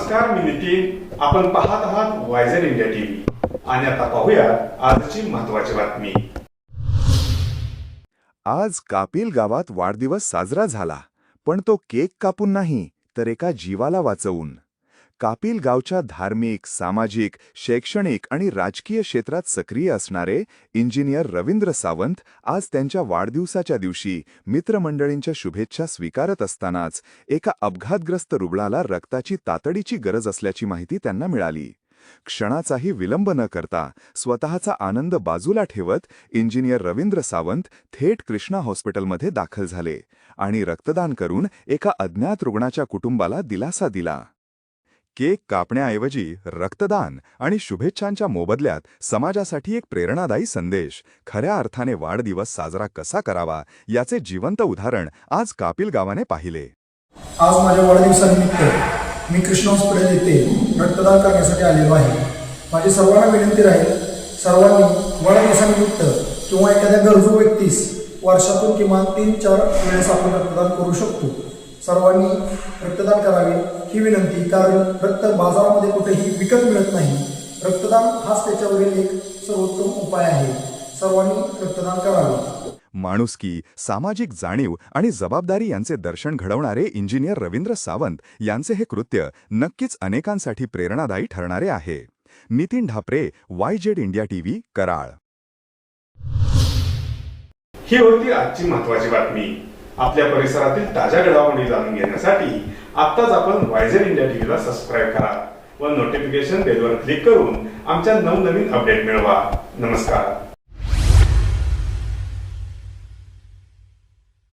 नमस्कार, मी नितीन. आपण पाहत आहात वायझर इंडिया टीव्ही आणि आता पाहूया आजची महत्त्वाची बातमी. आज कापिल गावात वाढदिवस साजरा झाला, पण तो केक कापून नाही तर एका जीवाला वाचवून. कापिल गावच्या धार्मिक, सामाजिक, शैक्षणिक आणि राजकीय क्षेत्रात सक्रिय असणारे इंजिनियर रवींद्र सावंत आज त्यांच्या वाढदिवसाच्या दिवशी मित्रमंडळींच्या शुभेच्छा स्वीकारत असतानाच एका अपघातग्रस्त रुग्णाला रक्ताची तातडीची गरज असल्याची माहिती त्यांना मिळाली. क्षणाचाही विलंब न करता स्वतःचा आनंद बाजूला ठेवत इंजिनियर रवींद्र सावंत थेट कृष्णा हॉस्पिटलमध्ये दाखल झाले आणि रक्तदान करून एका अज्ञात रुग्णाच्या कुटुंबाला दिलासा दिला. केक कापण्याऐवजी रक्तदान आणि शुभेच्छांच्या मोबदल्यात समाजासाठी एक प्रेरणादायी संदेश. खऱ्या अर्थाने वाढदिवस साजरा कसा करावा याचे जिवंत उदाहरण आज कापिल गावाने पाहिले. आज माझ्या वाढदिवसानिमित्त मी कृष्णा हॉस्पिटल येथे रक्तदान करण्यासाठी आलेलो आहे. माझी सर्वांना विनंती राहील, सर्वांनी वाढदिवसानिमित्त किंवा एखाद्या गरजू व्यक्तीस वर्षातून किमान 3-4 वेळेस आपण रक्तदान करू शकतो. सर्वांनी रक्तदान करावे ही विनंती, कारण रक्त बाजारामध्ये कुठेही विकत मिळत नाही. रक्तदान हाच त्याच्यावरील एक सर्वोत्तम उपाय आहे. सर्वांनी रक्तदान करावे. माणुसकी, सामाजिक जाणीव आणि जबाबदारी यांचे दर्शन घडवणारे इंजिनियर रवींद्र सावंत यांचे हे कृत्य नक्कीच अनेकांसाठी प्रेरणादायी ठरणारे आहे. Nitin Dhapre, YZ India TV, Karad. ही होती आजची महत्त्वाची बातमी. आपल्या परिसरातील ताज्या घडामोडी जाणून घेण्यासाठी आत्ताच आपण वायझर इंडिया टीव्हीला सबस्क्राईब करा व नोटिफिकेशन बेलवर क्लिक करून आमच्या नवनवीन अपडेट मिळवा. नमस्कार.